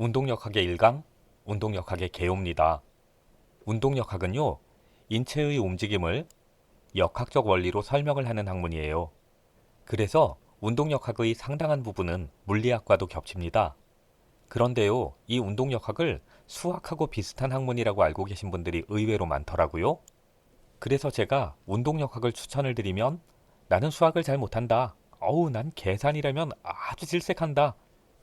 운동역학의 1강, 운동역학의 개요입니다. 운동역학은요, 인체의 움직임을 역학적 원리로 설명을 하는 학문이에요. 그래서 운동역학의 상당한 부분은 물리학과도 겹칩니다. 그런데요, 이 운동역학을 수학하고 비슷한 학문이라고 알고 계신 분들이 의외로 많더라고요. 그래서 제가 운동역학을 추천을 드리면 나는 수학을 잘 못한다. 어우, 난 계산이라면 아주 질색한다.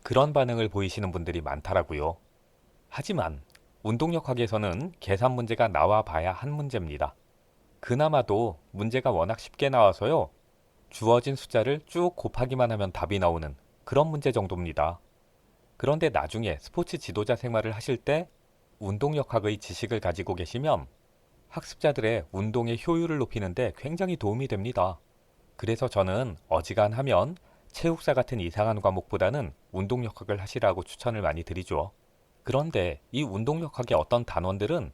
그런 반응을 보이시는 분들이 많더라고요. 하지만 운동역학에서는 계산 문제가 나와 봐야 한 문제입니다. 그나마도 문제가 워낙 쉽게 나와서요. 주어진 숫자를 쭉 곱하기만 하면 답이 나오는 그런 문제 정도입니다. 그런데 나중에 스포츠 지도자 생활을 하실 때 운동역학의 지식을 가지고 계시면 학습자들의 운동의 효율을 높이는데 굉장히 도움이 됩니다. 그래서 저는 어지간하면 체육사 같은 이상한 과목보다는 운동역학을 하시라고 추천을 많이 드리죠. 그런데 이 운동역학의 어떤 단원들은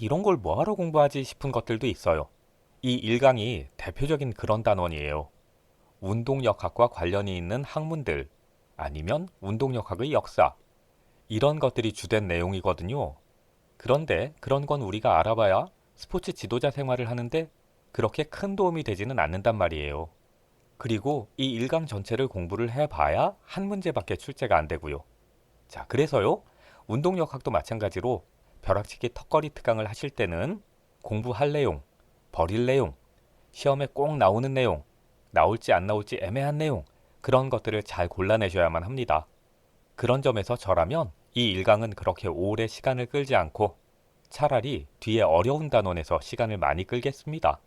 이런 걸 뭐하러 공부하지 싶은 것들도 있어요. 이 1강이 대표적인 그런 단원이에요. 운동역학과 관련이 있는 학문들, 아니면 운동역학의 역사, 이런 것들이 주된 내용이거든요. 그런데 그런 건 우리가 알아봐야 스포츠 지도자 생활을 하는데 그렇게 큰 도움이 되지는 않는단 말이에요. 그리고 이 1강 전체를 공부를 해봐야 한 문제밖에 출제가 안 되고요. 자, 그래서요. 운동역학도 마찬가지로 벼락치기 턱걸이 특강을 하실 때는 공부할 내용, 버릴 내용, 시험에 꼭 나오는 내용, 나올지 안 나올지 애매한 내용, 그런 것들을 잘 골라내셔야만 합니다. 그런 점에서 저라면 이 1강은 그렇게 오래 시간을 끌지 않고 차라리 뒤에 어려운 단원에서 시간을 많이 끌겠습니다.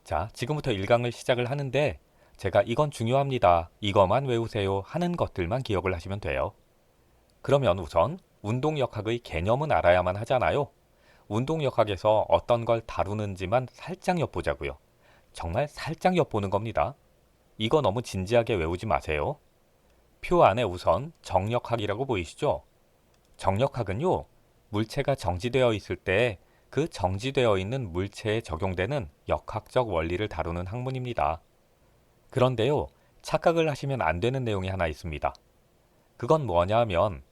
자, 지금부터 1강을 시작을 하는데 제가 이건 중요합니다. 이거만 외우세요 하는 것들만 기억을 하시면 돼요. 그러면 우선 운동역학의 개념은 알아야만 하잖아요. 운동역학에서 어떤 걸 다루는지만 살짝 엿보자고요. 정말 살짝 엿보는 겁니다. 이거 너무 진지하게 외우지 마세요. 표 안에 우선 정역학이라고 보이시죠? 정역학은요, 물체가 정지되어 있을 때 그 정지되어 있는 물체에 적용되는 역학적 원리를 다루는 학문입니다. 그런데요, 착각을 하시면 안 되는 내용이 하나 있습니다. 그건 뭐냐 하면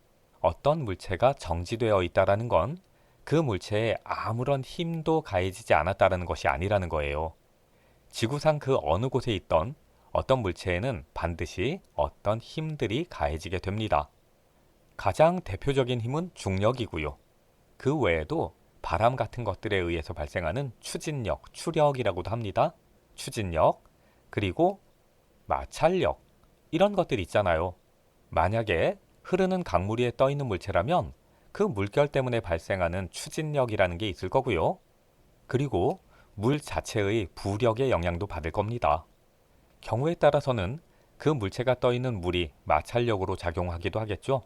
어떤 물체가 정지되어 있다라는 건 그 물체에 아무런 힘도 가해지지 않았다라는 것이 아니라는 거예요. 지구상 그 어느 곳에 있던 어떤 물체에는 반드시 어떤 힘들이 가해지게 됩니다. 가장 대표적인 힘은 중력이고요. 그 외에도 바람 같은 것들에 의해서 발생하는 추진력, 추력이라고도 합니다. 추진력, 그리고 마찰력, 이런 것들 있잖아요. 만약에 흐르는 강물 위에 떠 있는 물체라면 그 물결 때문에 발생하는 추진력이라는 게 있을 거고요. 그리고 물 자체의 부력의 영향도 받을 겁니다. 경우에 따라서는 그 물체가 떠 있는 물이 마찰력으로 작용하기도 하겠죠.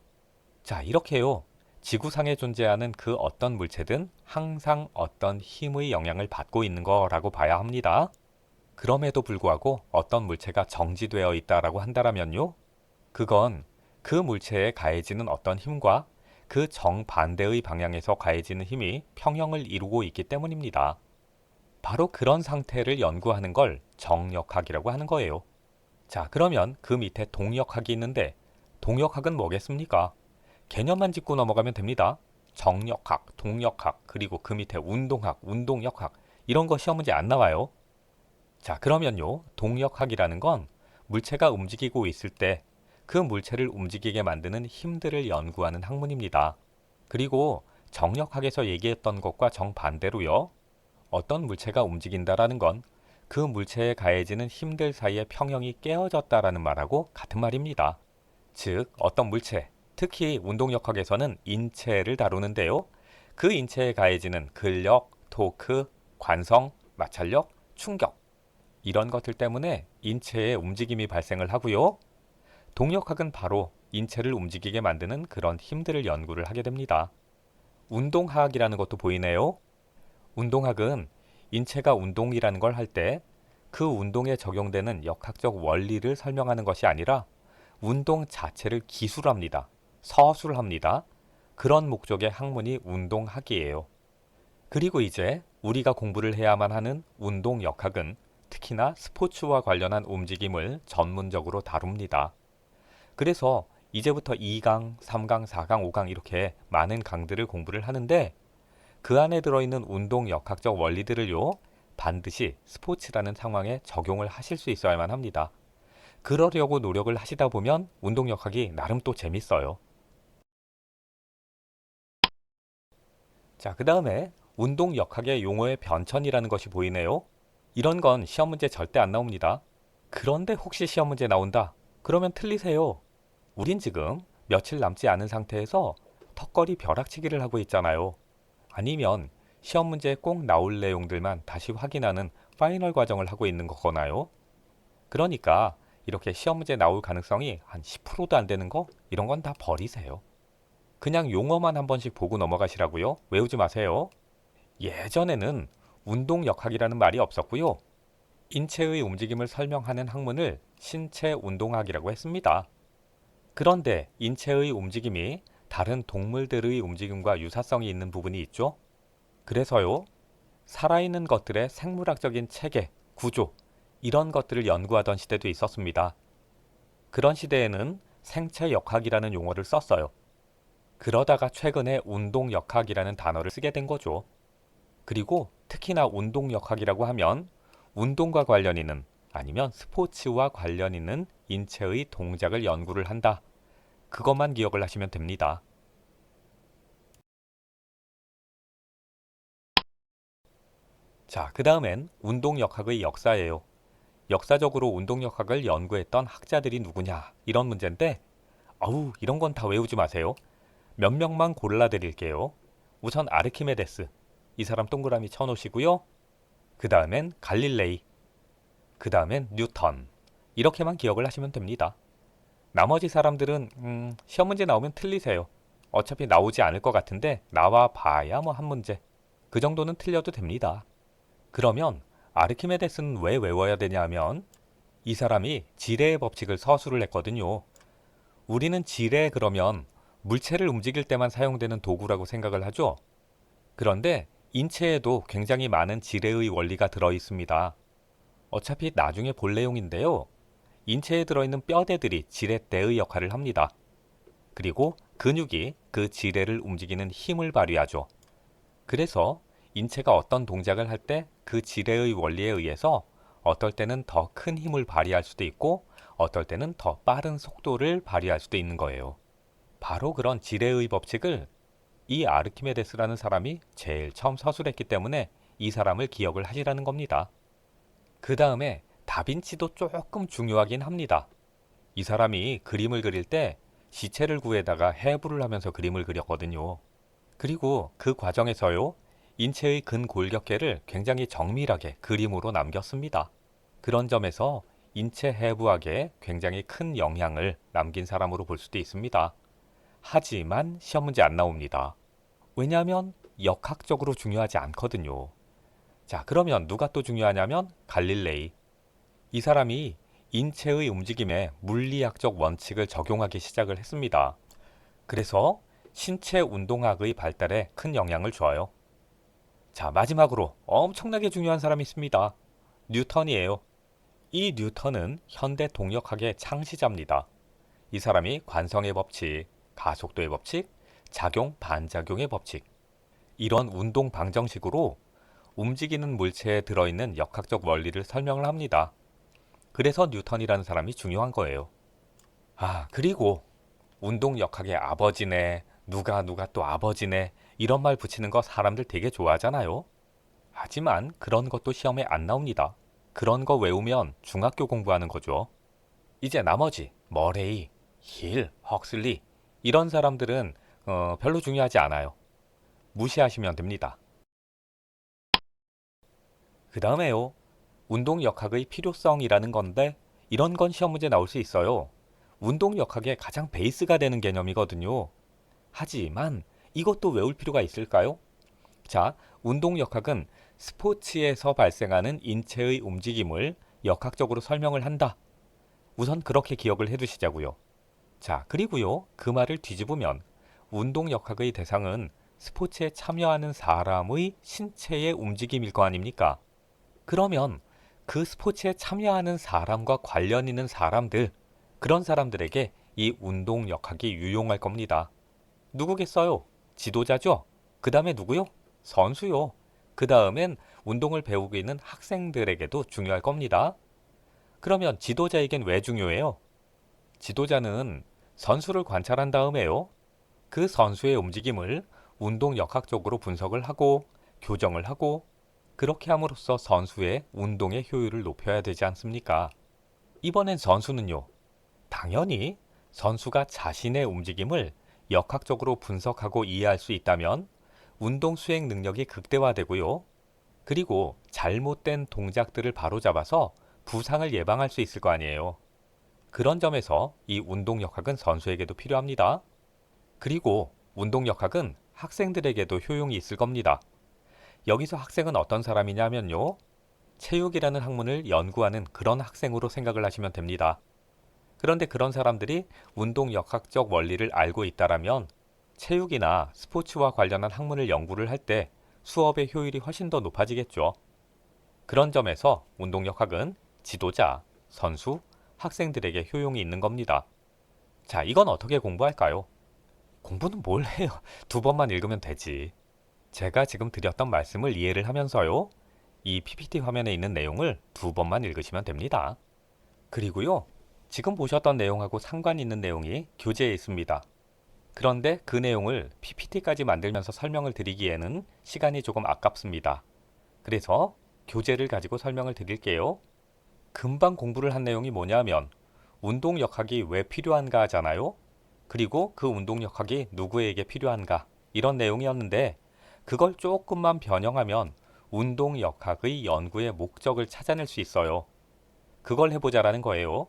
자, 이렇게요. 지구상에 존재하는 그 어떤 물체든 항상 어떤 힘의 영향을 받고 있는 거라고 봐야 합니다. 그럼에도 불구하고 어떤 물체가 정지되어 있다라고 한다면요. 그건 그 물체에 가해지는 어떤 힘과 그 정반대의 방향에서 가해지는 힘이 평형을 이루고 있기 때문입니다. 바로 그런 상태를 연구하는 걸 정역학이라고 하는 거예요. 자, 그러면 그 밑에 동역학이 있는데 동역학은 뭐겠습니까? 개념만 짚고 넘어가면 됩니다. 정역학, 동역학, 그리고 그 밑에 운동학, 운동역학, 이런 거 시험 문제 안 나와요. 자, 그러면요. 동역학이라는 건 물체가 움직이고 있을 때 그 물체를 움직이게 만드는 힘들을 연구하는 학문입니다. 그리고 정역학에서 얘기했던 것과 정반대로요. 어떤 물체가 움직인다라는 건 그 물체에 가해지는 힘들 사이의 평형이 깨어졌다라는 말하고 같은 말입니다. 즉, 어떤 물체, 특히 운동역학에서는 인체를 다루는데요. 그 인체에 가해지는 근력, 토크, 관성, 마찰력, 충격, 이런 것들 때문에 인체에 움직임이 발생을 하고요. 동역학은 바로 인체를 움직이게 만드는 그런 힘들을 연구를 하게 됩니다. 운동학이라는 것도 보이네요. 운동학은 인체가 운동이라는 걸 할 때 그 운동에 적용되는 역학적 원리를 설명하는 것이 아니라 운동 자체를 기술합니다. 서술합니다. 그런 목적의 학문이 운동학이에요. 그리고 이제 우리가 공부를 해야만 하는 운동역학은 특히나 스포츠와 관련한 움직임을 전문적으로 다룹니다. 그래서 이제부터 2강, 3강, 4강, 5강 이렇게 많은 강들을 공부를 하는데 그 안에 들어있는 운동 역학적 원리들을요, 반드시 스포츠라는 상황에 적용을 하실 수 있어야만 합니다. 그러려고 노력을 하시다 보면 운동 역학이 나름 또 재밌어요. 자, 그 다음에 운동 역학의 용어의 변천이라는 것이 보이네요. 이런 건 시험 문제 절대 안 나옵니다. 그런데 혹시 시험 문제 나온다? 그러면 틀리세요. 우린 지금 며칠 남지 않은 상태에서 턱걸이 벼락치기를 하고 있잖아요. 아니면 시험 문제에 꼭 나올 내용들만 다시 확인하는 파이널 과정을 하고 있는 거거나요. 그러니까 이렇게 시험 문제 나올 가능성이 한 10%도 안 되는 거? 이런 건 다 버리세요. 그냥 용어만 한 번씩 보고 넘어가시라고요. 외우지 마세요. 예전에는 운동 역학이라는 말이 없었고요. 인체의 움직임을 설명하는 학문을 신체 운동학이라고 했습니다. 그런데 인체의 움직임이 다른 동물들의 움직임과 유사성이 있는 부분이 있죠. 그래서요, 살아있는 것들의 생물학적인 체계, 구조, 이런 것들을 연구하던 시대도 있었습니다. 그런 시대에는 생체 역학이라는 용어를 썼어요. 그러다가 최근에 운동 역학이라는 단어를 쓰게 된 거죠. 그리고 특히나 운동 역학이라고 하면 운동과 관련 있는 아니면 스포츠와 관련 있는 인체의 동작을 연구를 한다. 그것만 기억을 하시면 됩니다. 자, 그 다음엔 운동 역학의 역사예요. 역사적으로 운동 역학을 연구했던 학자들이 누구냐 이런 문제인데 이런 건 다 외우지 마세요. 몇 명만 골라드릴게요. 우선 아르키메데스, 이 사람 동그라미 쳐놓으시고요. 그 다음엔 갈릴레이, 그 다음엔 뉴턴, 이렇게만 기억을 하시면 됩니다. 나머지 사람들은 시험 문제 나오면 틀리세요. 어차피 나오지 않을 것 같은데 나와 봐야 뭐 한 문제, 그 정도는 틀려도 됩니다. 그러면 아르키메데스는 왜 외워야 되냐 하면 이 사람이 지뢰의 법칙을 서술을 했거든요. 우리는 지뢰 그러면 물체를 움직일 때만 사용되는 도구라고 생각을 하죠. 그런데 인체에도 굉장히 많은 지뢰의 원리가 들어 있습니다. 어차피 나중에 볼 내용인데요. 인체에 들어있는 뼈대들이 지렛대의 역할을 합니다. 그리고 근육이 그 지뢰를 움직이는 힘을 발휘하죠. 그래서 인체가 어떤 동작을 할 때 그 지뢰의 원리에 의해서 어떨 때는 더 큰 힘을 발휘할 수도 있고 어떨 때는 더 빠른 속도를 발휘할 수도 있는 거예요. 바로 그런 지뢰의 법칙을 이 아르키메데스라는 사람이 제일 처음 서술했기 때문에 이 사람을 기억을 하시라는 겁니다. 그 다음에 다빈치도 조금 중요하긴 합니다. 이 사람이 그림을 그릴 때 시체를 구해다가 해부를 하면서 그림을 그렸거든요. 그리고 그 과정에서요, 인체의 근골격계를 굉장히 정밀하게 그림으로 남겼습니다. 그런 점에서 인체 해부학에 굉장히 큰 영향을 남긴 사람으로 볼 수도 있습니다. 하지만 시험 문제 안 나옵니다. 왜냐하면 역학적으로 중요하지 않거든요. 자, 그러면 누가 또 중요하냐면 갈릴레이. 이 사람이 인체의 움직임에 물리학적 원칙을 적용하기 시작을 했습니다. 그래서 신체 운동학의 발달에 큰 영향을 줘요. 자, 마지막으로 엄청나게 중요한 사람이 있습니다. 뉴턴이에요. 이 뉴턴은 현대 동력학의 창시자입니다. 이 사람이 관성의 법칙, 가속도의 법칙, 작용, 반작용의 법칙, 이런 운동 방정식으로 움직이는 물체에 들어있는 역학적 원리를 설명을 합니다. 그래서 뉴턴이라는 사람이 중요한 거예요. 그리고 운동 역학의 아버지네, 누가 또 아버지네, 이런 말 붙이는 거 사람들 되게 좋아하잖아요. 하지만 그런 것도 시험에 안 나옵니다. 그런 거 외우면 중학교 공부하는 거죠. 이제 나머지 머레이, 힐, 헉슬리 이런 사람들은 별로 중요하지 않아요. 무시하시면 됩니다. 그 다음에요. 운동 역학의 필요성이라는 건데 이런 건 시험 문제 나올 수 있어요. 운동 역학의 가장 베이스가 되는 개념이거든요. 하지만 이것도 외울 필요가 있을까요? 자, 운동 역학은 스포츠에서 발생하는 인체의 움직임을 역학적으로 설명을 한다. 우선 그렇게 기억을 해두시자고요. 자, 그리고요. 그 말을 뒤집으면 운동 역학의 대상은 스포츠에 참여하는 사람의 신체의 움직임일 거 아닙니까? 그러면 그 스포츠에 참여하는 사람과 관련 있는 사람들, 그런 사람들에게 이 운동역학이 유용할 겁니다. 누구겠어요? 지도자죠? 그 다음에 누구요? 선수요. 그 다음엔 운동을 배우고 있는 학생들에게도 중요할 겁니다. 그러면 지도자에겐 왜 중요해요? 지도자는 선수를 관찰한 다음에요. 그 선수의 움직임을 운동역학적으로 분석을 하고 교정을 하고 그렇게 함으로써 선수의 운동의 효율을 높여야 되지 않습니까? 이번엔 선수는요. 당연히 선수가 자신의 움직임을 역학적으로 분석하고 이해할 수 있다면 운동 수행 능력이 극대화되고요. 그리고 잘못된 동작들을 바로잡아서 부상을 예방할 수 있을 거 아니에요. 그런 점에서 이 운동역학은 선수에게도 필요합니다. 그리고 운동역학은 학생들에게도 효용이 있을 겁니다. 여기서 학생은 어떤 사람이냐면요. 체육이라는 학문을 연구하는 그런 학생으로 생각을 하시면 됩니다. 그런데 그런 사람들이 운동역학적 원리를 알고 있다라면 체육이나 스포츠와 관련한 학문을 연구를 할 때 수업의 효율이 훨씬 더 높아지겠죠. 그런 점에서 운동역학은 지도자, 선수, 학생들에게 효용이 있는 겁니다. 자, 이건 어떻게 공부할까요? 공부는 뭘 해요? 2번만 읽으면 되지. 제가 지금 드렸던 말씀을 이해를 하면서요. 이 PPT 화면에 있는 내용을 2번만 읽으시면 됩니다. 그리고요. 지금 보셨던 내용하고 상관 있는 내용이 교재에 있습니다. 그런데 그 내용을 PPT까지 만들면서 설명을 드리기에는 시간이 조금 아깝습니다. 그래서 교재를 가지고 설명을 드릴게요. 금방 공부를 한 내용이 뭐냐면 운동역학이 왜 필요한가 하잖아요. 그리고 그 운동역학이 누구에게 필요한가 이런 내용이었는데 그걸 조금만 변형하면 운동역학의 연구의 목적을 찾아낼 수 있어요. 그걸 해보자라는 거예요.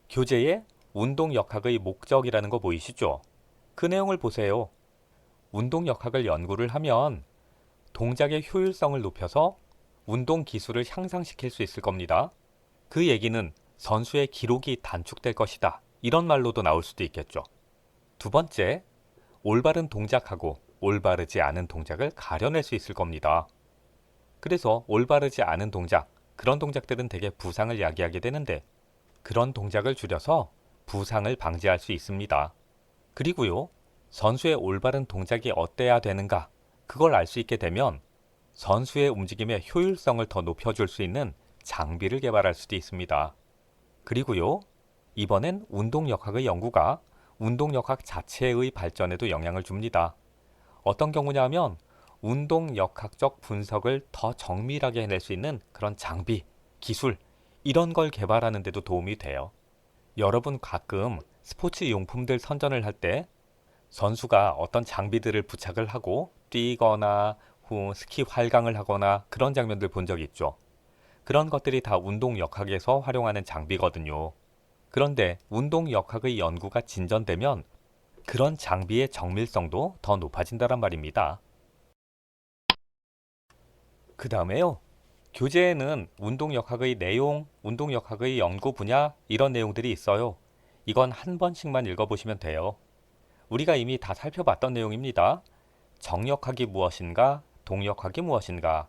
교재에 운동역학의 목적이라는 거 보이시죠? 그 내용을 보세요. 운동역학을 연구를 하면 동작의 효율성을 높여서 운동 기술을 향상시킬 수 있을 겁니다. 그 얘기는 선수의 기록이 단축될 것이다. 이런 말로도 나올 수도 있겠죠. 2번째, 올바른 동작하고 올바르지 않은 동작을 가려낼 수 있을 겁니다. 그래서 올바르지 않은 동작, 그런 동작들은 대개 부상을 야기하게 되는데 그런 동작을 줄여서 부상을 방지할 수 있습니다. 그리고요, 선수의 올바른 동작이 어때야 되는가, 그걸 알 수 있게 되면 선수의 움직임의 효율성을 더 높여줄 수 있는 장비를 개발할 수도 있습니다. 그리고요, 이번엔 운동역학의 연구가 운동역학 자체의 발전에도 영향을 줍니다. 어떤 경우냐면 운동역학적 분석을 더 정밀하게 해낼 수 있는 그런 장비, 기술, 이런 걸 개발하는 데도 도움이 돼요. 여러분 가끔 스포츠 용품들 선전을 할 때 선수가 어떤 장비들을 부착을 하고 뛰거나 스키 활강을 하거나 그런 장면들 본 적 있죠. 그런 것들이 다 운동역학에서 활용하는 장비거든요. 그런데 운동역학의 연구가 진전되면 그런 장비의 정밀성도 더 높아진다란 말입니다. 그 다음에요. 교재에는 운동역학의 내용, 운동역학의 연구 분야 이런 내용들이 있어요. 이건 한 번씩만 읽어보시면 돼요. 우리가 이미 다 살펴봤던 내용입니다. 정역학이 무엇인가, 동역학이 무엇인가,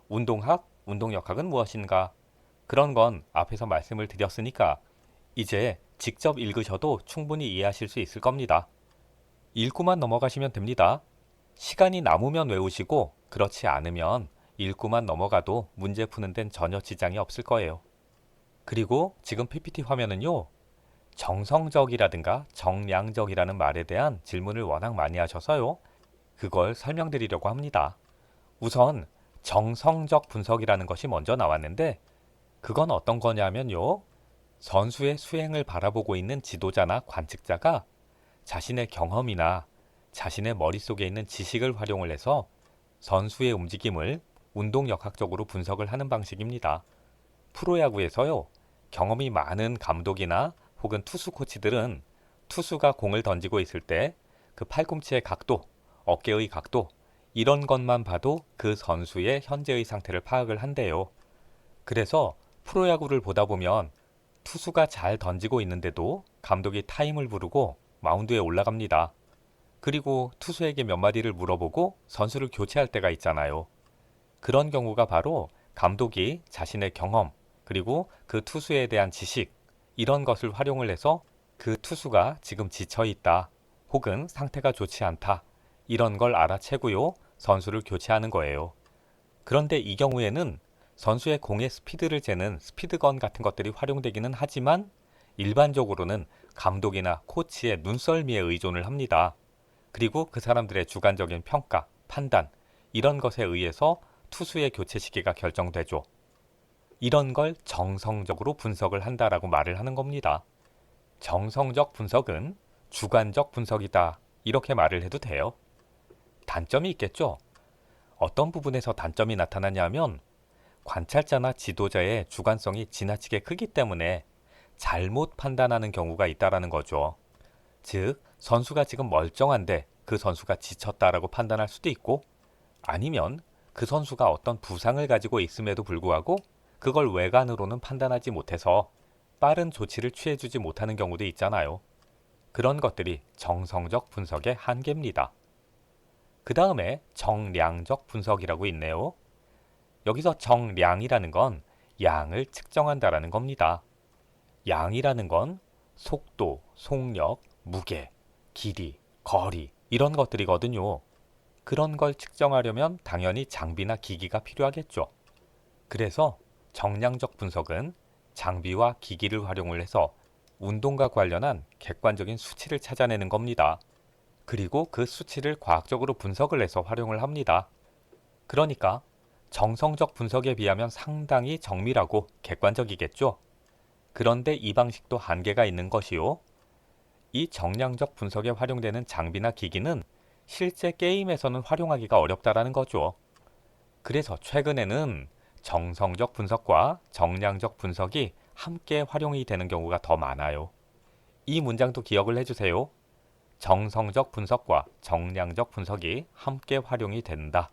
운동학, 운동역학은 무엇인가, 그런 건 앞에서 말씀을 드렸으니까 이제 직접 읽으셔도 충분히 이해하실 수 있을 겁니다. 읽고만 넘어가시면 됩니다. 시간이 남으면 외우시고 그렇지 않으면 읽고만 넘어가도 문제 푸는 데는 전혀 지장이 없을 거예요. 그리고 지금 PPT 화면은요. 정성적이라든가 정량적이라는 말에 대한 질문을 워낙 많이 하셔서요. 그걸 설명드리려고 합니다. 우선 정성적 분석이라는 것이 먼저 나왔는데 그건 어떤 거냐면요. 선수의 수행을 바라보고 있는 지도자나 관측자가 자신의 경험이나 자신의 머릿속에 있는 지식을 활용을 해서 선수의 움직임을 운동역학적으로 분석을 하는 방식입니다. 프로야구에서요. 경험이 많은 감독이나 혹은 투수 코치들은 투수가 공을 던지고 있을 때 그 팔꿈치의 각도, 어깨의 각도 이런 것만 봐도 그 선수의 현재의 상태를 파악을 한대요. 그래서 프로야구를 보다 보면 투수가 잘 던지고 있는데도 감독이 타임을 부르고 마운드에 올라갑니다. 그리고 투수에게 몇 마디를 물어보고 선수를 교체할 때가 있잖아요. 그런 경우가 바로 감독이 자신의 경험 그리고 그 투수에 대한 지식 이런 것을 활용을 해서 그 투수가 지금 지쳐 있다, 혹은 상태가 좋지 않다, 이런 걸 알아채고요, 선수를 교체하는 거예요. 그런데 이 경우에는 선수의 공의 스피드를 재는 스피드건 같은 것들이 활용되기는 하지만 일반적으로는 감독이나 코치의 눈썰미에 의존을 합니다. 그리고 그 사람들의 주관적인 평가, 판단, 이런 것에 의해서 투수의 교체 시기가 결정되죠. 이런 걸 정성적으로 분석을 한다라고 말을 하는 겁니다. 정성적 분석은 주관적 분석이다, 이렇게 말을 해도 돼요. 단점이 있겠죠? 어떤 부분에서 단점이 나타나냐면 관찰자나 지도자의 주관성이 지나치게 크기 때문에 잘못 판단하는 경우가 있다라는 거죠. 즉, 선수가 지금 멀쩡한데 그 선수가 지쳤다라고 판단할 수도 있고, 아니면 그 선수가 어떤 부상을 가지고 있음에도 불구하고 그걸 외관으로는 판단하지 못해서 빠른 조치를 취해주지 못하는 경우도 있잖아요. 그런 것들이 정성적 분석의 한계입니다. 그 다음에 정량적 분석이라고 있네요. 여기서 정량이라는 건 양을 측정한다라는 겁니다. 양이라는 건 속도, 속력, 무게, 길이, 거리, 이런 것들이거든요. 그런 걸 측정하려면 당연히 장비나 기기가 필요하겠죠. 그래서 정량적 분석은 장비와 기기를 활용을 해서 운동과 관련한 객관적인 수치를 찾아내는 겁니다. 그리고 그 수치를 과학적으로 분석을 해서 활용을 합니다. 그러니까 정성적 분석에 비하면 상당히 정밀하고 객관적이겠죠. 그런데 이 방식도 한계가 있는 것이요. 이 정량적 분석에 활용되는 장비나 기기는 실제 게임에서는 활용하기가 어렵다라는 거죠. 그래서 최근에는 정성적 분석과 정량적 분석이 함께 활용이 되는 경우가 더 많아요. 이 문장도 기억을 해주세요. 정성적 분석과 정량적 분석이 함께 활용이 된다.